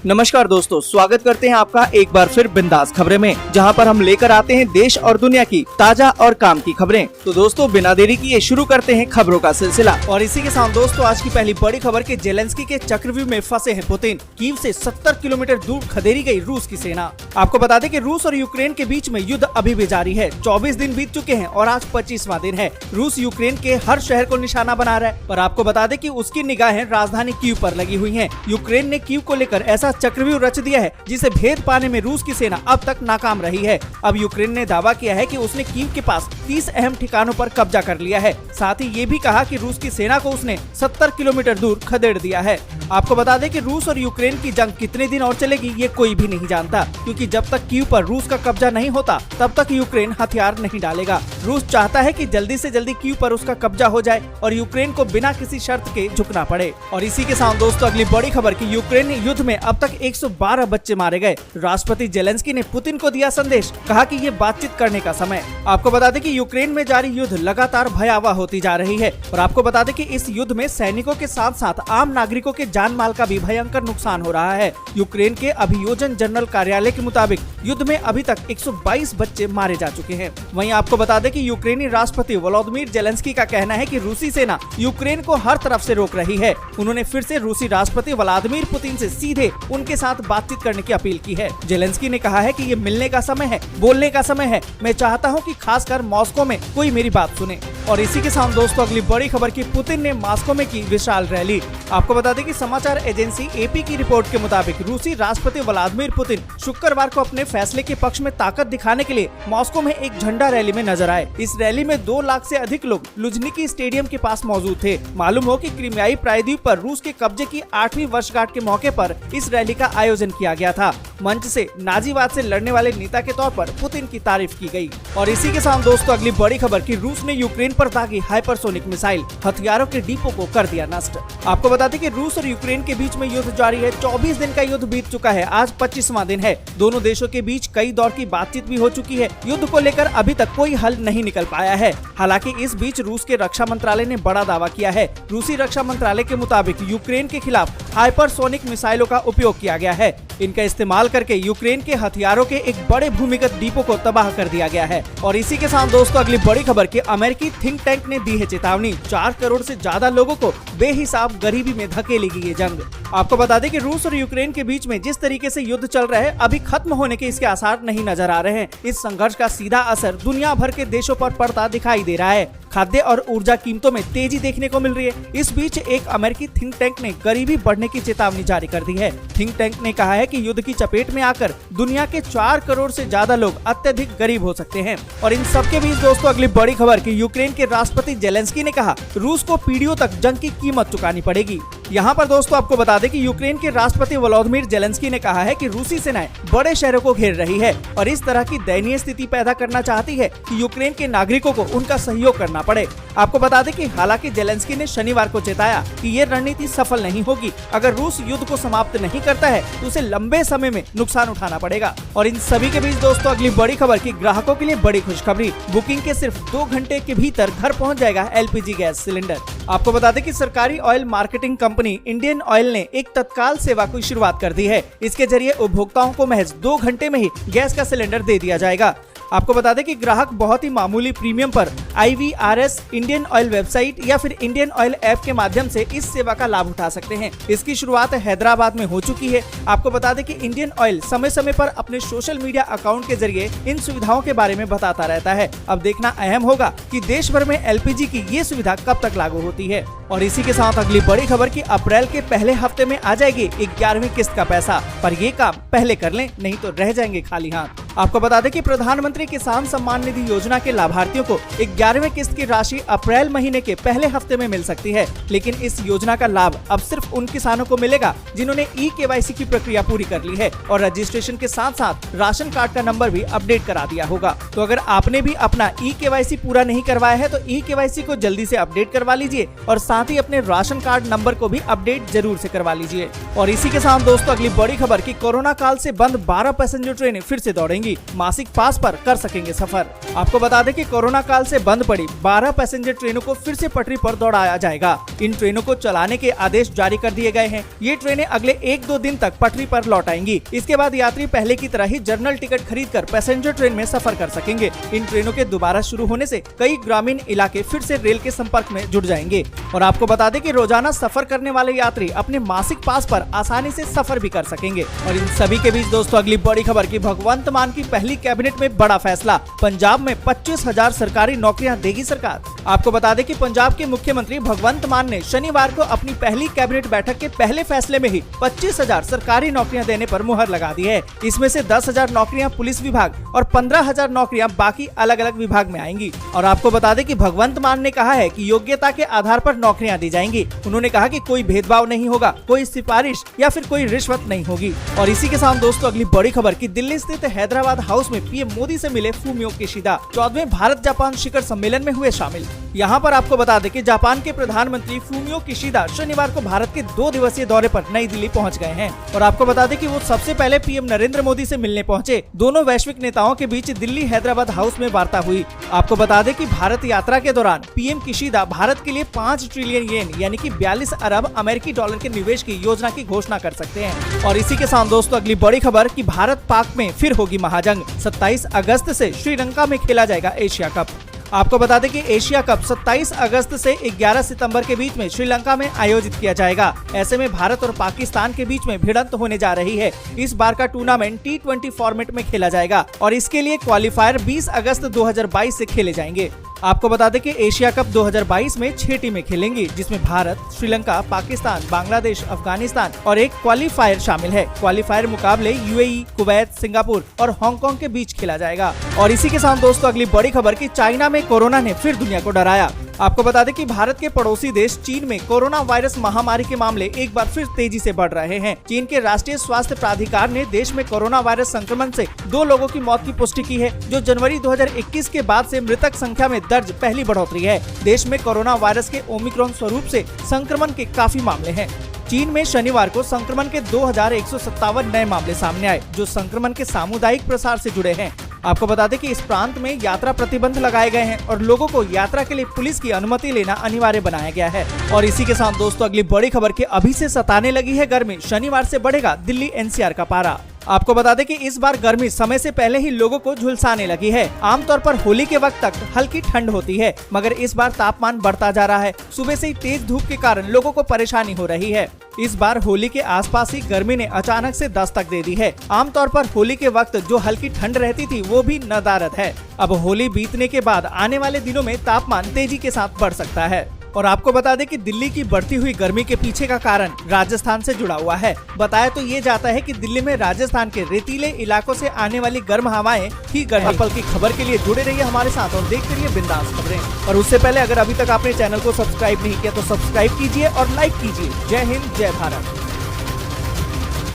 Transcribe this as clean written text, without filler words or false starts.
नमस्कार दोस्तों, स्वागत करते हैं आपका एक बार फिर बिंदास खबरें में, जहां पर हम लेकर आते हैं देश और दुनिया की ताजा और काम की खबरें। तो दोस्तों बिना देरी किए शुरू करते हैं खबरों का सिलसिला। और इसी के साथ दोस्तों आज की पहली बड़ी खबर के जेलेंस्की के चक्रव्यूह में फंसे हैं पुतिन। कीव से 70 किलोमीटर दूर खदेड़ी गई रूस की सेना। आपको बता दें कि रूस और यूक्रेन के बीच में युद्ध अभी भी जारी है। 24 दिन बीत चुके हैं और आज 25वां दिन है। रूस यूक्रेन के हर शहर को निशाना बना रहा है, पर आपको बता दें कि उसकी निगाहें राजधानी कीव पर लगी हुई है। यूक्रेन ने कीव को लेकर ऐसा चक्रव्यूह रच दिया है जिसे भेद पाने में रूस की सेना अब तक नाकाम रही है। अब यूक्रेन ने दावा किया है कि उसने कीव के पास 30 अहम ठिकानों पर कब्जा कर लिया है। साथ ही ये भी कहा कि रूस की सेना को उसने 70 किलोमीटर दूर खदेड़ दिया है। आपको बता दें कि रूस और यूक्रेन की जंग कितने दिन और चलेगी ये कोई भी नहीं जानता, क्योंकि जब तक कीव पर रूस का कब्जा नहीं होता तब तक यूक्रेन हथियार नहीं डालेगा। रूस चाहता है कि जल्दी से जल्दी कीव पर उसका कब्जा हो जाए और यूक्रेन को बिना किसी शर्त के झुकना पड़े। और इसी के साथ दोस्तों अगली बड़ी खबर की यूक्रेन युद्ध में अब तक 112 बच्चे मारे गए। राष्ट्रपति जेलेंस्की ने पुतिन को दिया संदेश, कहा कि ये बातचीत करने का समय। आपको बता दें कि यूक्रेन में जारी युद्ध लगातार भयावह होती जा रही है और आपको बता दें कि इस युद्ध में सैनिकों के साथ साथ आम नागरिकों के जान माल का भी भयंकर नुकसान हो रहा है। यूक्रेन के अभियोजन जनरल कार्यालय के मुताबिक युद्ध में अभी तक 122 बच्चे मारे जा चुके हैं। वहीं आपको बता दें कि यूक्रेनी राष्ट्रपति वोलोदिमीर जेलेंस्की का कहना है कि रूसी सेना यूक्रेन को हर तरफ से रोक रही है। उन्होंने फिर से रूसी राष्ट्रपति व्लादिमीर पुतिन से सीधे उनके साथ बातचीत करने की अपील की है। जेलेंस्की ने कहा है कि ये मिलने का समय है, बोलने का समय है। मैं चाहता हूं कि खासकर मॉस्को में कोई मेरी बात सुने। और इसी के साथ दोस्तों अगली बड़ी खबर की पुतिन ने मॉस्को में की विशाल रैली। आपको बता दें कि समाचार एजेंसी एपी की रिपोर्ट के मुताबिक रूसी राष्ट्रपति व्लादिमीर पुतिन शुक्रवार को अपने फैसले के पक्ष में ताकत दिखाने के लिए मॉस्को में एक झंडा रैली में नजर आए। इस रैली में 2 लाख से अधिक लोग लुझनिकी स्टेडियम के पास मौजूद थे। मालूम हो कि क्रीमियाई प्रायद्वीप पर रूस के कब्जे की 8वीं वर्षगांठ के मौके पर इस रैली का आयोजन किया गया था। मंच से नाजीवाद से लड़ने वाले नेता के तौर पर पुतिन की तारीफ की गई। और इसी के साथ दोस्तों अगली बड़ी खबर की रूस ने यूक्रेन पर दागी हाइपरसोनिक मिसाइल, हथियारों के डिपो को कर दिया नष्ट। आपको बता दें कि रूस और यूक्रेन के बीच में युद्ध जारी है। 24 दिन का युद्ध बीत चुका है, आज 25वां दिन है। दोनों देशों के बीच कई दौर की बातचीत भी हो चुकी है। युद्ध को लेकर अभी तक कोई हल नहीं निकल पाया है। हालांकि इस बीच रूस के रक्षा मंत्रालय ने बड़ा दावा किया है। रूसी रक्षा मंत्रालय के मुताबिक यूक्रेन के खिलाफ हाइपरसोनिक मिसाइलों का उपयोग किया गया है। इनका इस्तेमाल करके यूक्रेन के हथियारों के एक बड़े भूमिगत डिपो को तबाह कर दिया गया है। और इसी के साथ दोस्तों अगली बड़ी खबर की अमेरिकी थिंक टैंक ने दी है चेतावनी। 4 करोड़ से ज्यादा लोगों को बेहिसाब गरीबी में धकेलेगी ये जंग। आपको बता दें कि रूस और यूक्रेन के बीच में जिस तरीके से युद्ध चल रहा है अभी खत्म होने के इसके आसार नहीं नजर आ रहे हैं। इस संघर्ष का सीधा असर दुनिया भर के देशों पर पड़ता दिखाई दे रहा है। खाद्य और ऊर्जा कीमतों में तेजी देखने को मिल रही है। इस बीच एक अमेरिकी थिंक टैंक ने गरीबी बढ़ने की चेतावनी जारी कर दी है। थिंक टैंक ने कहा है कि युद्ध की चपेट में आकर दुनिया के 4 करोड़ से ज्यादा लोग अत्यधिक गरीब हो सकते हैं। और इन सबके बीच दोस्तों अगली बड़ी खबर की यूक्रेन के राष्ट्रपति जेलेंस्की ने कहा रूस को पीढ़ियों तक जंग की कीमत चुकानी पड़ेगी। यहाँ पर दोस्तों आपको बता दें कि यूक्रेन के राष्ट्रपति वोलोदिमीर जेलेंस्की ने कहा है कि रूसी सेनाएं बड़े शहरों को घेर रही है और इस तरह की दयनीय स्थिति पैदा करना चाहती है कि यूक्रेन के नागरिकों को उनका सहयोग करना पड़े। आपको बता दें कि हालांकि जेलेंस्की ने शनिवार को चेताया कि ये रणनीति सफल नहीं होगी। अगर रूस युद्ध को समाप्त नहीं करता है तो उसे लंबे समय में नुकसान उठाना पड़ेगा। और इन सभी के बीच दोस्तों अगली बड़ी खबर की ग्राहकों के लिए बड़ी खुशखबरी। बुकिंग के सिर्फ 2 घंटे के भीतर घर पहुंच जाएगा एलपीजी गैस सिलेंडर। आपको बता दें कि सरकारी oil marketing company Indian oil ने एक तत्काल सेवा की शुरुआत कर दी है। इसके जरिए उपभोक्ताओं को महज 2 घंटे में ही गैस का सिलेंडर दे दिया जाएगा। आपको बता दें कि ग्राहक बहुत ही मामूली प्रीमियम पर IVRS इंडियन ऑयल वेबसाइट या फिर इंडियन ऑयल ऐप के माध्यम से इस सेवा का लाभ उठा सकते हैं। इसकी शुरुआत हैदराबाद में हो चुकी है। आपको बता दें कि इंडियन ऑयल समय समय पर अपने सोशल मीडिया अकाउंट के जरिए इन सुविधाओं के बारे में बताता रहता है। अब देखना अहम होगा कि देश भर में LPG की ये सुविधा कब तक लागू होती है। और इसी के साथ अगली बड़ी खबर की अप्रैल के पहले हफ्ते में आ जाएगी 11वीं किस्त का पैसा, पर ये काम पहले कर लें नहीं तो रह जाएंगे खाली हाथ। आपको बता दें कि प्रधानमंत्री किसान सम्मान निधि योजना के लाभार्थियों को 11वीं किस्त की राशि अप्रैल महीने के पहले हफ्ते में मिल सकती है। लेकिन इस योजना का लाभ अब सिर्फ उन किसानों को मिलेगा जिन्होंने eKYC की प्रक्रिया पूरी कर ली है और रजिस्ट्रेशन के साथ साथ राशन कार्ड का नंबर भी अपडेट करा दिया होगा। तो अगर आपने भी अपना eKYC पूरा नहीं करवाया है तो eKYC को जल्दी से अपडेट करवा लीजिए और साथ ही अपने राशन कार्ड नंबर को भी अपडेट जरूर से करवा लीजिए। और इसी के साथ दोस्तों अगली बड़ी खबर कि कोरोना काल से बंद 12 पैसेंजर ट्रेनें फिर से दौड़ेंगी, मासिक पास पर कर सकेंगे सफर। आपको बता दें कि कोरोना काल से बंद पड़ी 12 पैसेंजर ट्रेनों को फिर से पटरी पर दौड़ाया जाएगा। इन ट्रेनों को चलाने के आदेश जारी कर दिए गए हैं। ये ट्रेनें अगले 1-2 दिन तक पटरी पर लौट आएंगी। इसके बाद यात्री पहले की तरह ही जनरल टिकट खरीदकर पैसेंजर ट्रेन में सफर कर सकेंगे। इन ट्रेनों के दोबारा शुरू होने से कई ग्रामीण इलाके फिर से रेल के संपर्क में जुड़ जाएंगे। और आपको बता दें कि रोजाना सफर करने वाले यात्री अपने मासिक पास पर आसानी से सफर भी कर सकेंगे। और इन सभी के बीच दोस्तों अगली बड़ी खबर की भगवंत मान की पहली कैबिनेट में बड़ा फैसला, पंजाब में 25,000 सरकारी नौकरियां देगी सरकार। आपको बता दें कि पंजाब के मुख्यमंत्री भगवंत मान ने शनिवार को अपनी पहली कैबिनेट बैठक के पहले फैसले में ही 25,000 सरकारी नौकरियां देने पर मुहर लगा दी है। इसमें से 10,000 नौकरियां पुलिस विभाग और 15,000 नौकरियां बाकी अलग अलग विभाग में आएंगी। और आपको बता दें कि भगवंत मान ने कहा है कि योग्यता के आधार पर नौकरियां दी जाएंगी। उन्होंने कहा कि कोई भेदभाव नहीं होगा, कोई सिफारिश या फिर कोई रिश्वत नहीं होगी। और इसी के साथ दोस्तों अगली बड़ी खबर की दिल्ली स्थित हैदराबाद हाउस में पीएम मोदी से मिले फूमियो किशिदा 14वें भारत जापान शिखर सम्मेलन में हुए शामिल। यहाँ पर आपको बता दें कि जापान के प्रधानमंत्री फूमियो किशिदा शनिवार को भारत के 2 दिवसीय दौरे पर नई दिल्ली पहुँच गए हैं। और आपको बता दें कि वो सबसे पहले पीएम नरेंद्र मोदी से मिलने पहुँचे। दोनों वैश्विक नेताओं के बीच दिल्ली हैदराबाद हाउस में वार्ता हुई। आपको बता दें कि भारत यात्रा के दौरान पीएम किशिदा भारत के लिए 5 ट्रिलियन येन यानी कि 42 अरब अमेरिकी डॉलर के निवेश की योजना की घोषणा कर सकते हैं। और इसी के साथ दोस्तों अगली बड़ी खबर कि भारत पाक में फिर होगी महाजंग, 27 अगस्त से श्रीलंका में खेला जाएगा एशिया कप। आपको बता दें कि एशिया कप 27 अगस्त से 11 सितंबर के बीच में श्रीलंका में आयोजित किया जाएगा। ऐसे में भारत और पाकिस्तान के बीच में भिड़ंत होने जा रही है। इस बार का टूर्नामेंट T20 फॉर्मेट में खेला जाएगा और इसके लिए क्वालिफायर 20 अगस्त 2022 से खेले जाएंगे। आपको बता दें कि एशिया कप 2022 में 6 टीमें खेलेंगी, जिसमें भारत, श्रीलंका, पाकिस्तान, बांग्लादेश, अफगानिस्तान और एक क्वालिफायर शामिल है। क्वालिफायर मुकाबले यूएई, कुवैत, सिंगापुर और हांगकांग के बीच खेला जाएगा। और इसी के साथ दोस्तों अगली बड़ी खबर कि चाइना में कोरोना ने फिर दुनिया को डराया। आपको बता दें कि भारत के पड़ोसी देश चीन में कोरोना वायरस महामारी के मामले एक बार फिर तेजी से बढ़ रहे हैं। चीन के राष्ट्रीय स्वास्थ्य प्राधिकार ने देश में कोरोना वायरस संक्रमण से 2 लोगों की मौत की पुष्टि की है, जो जनवरी 2021 के बाद से मृतक संख्या में दर्ज पहली बढ़ोतरी है। देश में कोरोना वायरस के ओमिक्रॉन स्वरूप से संक्रमण के काफी मामले हैं। चीन में शनिवार को संक्रमण के 2157 नए मामले सामने आए, जो संक्रमण के सामुदायिक प्रसार से जुड़े हैं। आपको बता दें कि इस प्रांत में यात्रा प्रतिबंध लगाए गए हैं और लोगों को यात्रा के लिए पुलिस की अनुमति लेना अनिवार्य बनाया गया है। और इसी के साथ दोस्तों अगली बड़ी खबर के अभी से सताने लगी है गर्मी, शनिवार से बढ़ेगा दिल्ली NCR का पारा। आपको बता दें कि इस बार गर्मी समय से पहले ही लोगों को झुलसाने लगी है। आमतौर पर होली के वक्त तक हल्की ठंड होती है, मगर इस बार तापमान बढ़ता जा रहा है। सुबह से ही तेज धूप के कारण लोगों को परेशानी हो रही है। इस बार होली के आसपास ही गर्मी ने अचानक से दस्तक दे दी है। आमतौर पर होली के वक्त जो हल्की ठंड रहती थी वो भी नदारद है। अब होली बीतने के बाद आने वाले दिनों में तापमान तेजी के साथ बढ़ सकता है। और आपको बता दें कि दिल्ली की बढ़ती हुई गर्मी के पीछे का कारण राजस्थान से जुड़ा हुआ है। बताया तो ये जाता है कि दिल्ली में राजस्थान के रेतीले इलाकों से आने वाली गर्म हवाएं ही गर्म। पल की खबर के लिए जुड़े रहिए हमारे साथ और देखते रहिए बिंदास खबरें। और उससे पहले अगर अभी तक आपने चैनल को सब्सक्राइब नहीं किया तो सब्सक्राइब कीजिए और लाइक कीजिए। जय हिंद, जय भारत।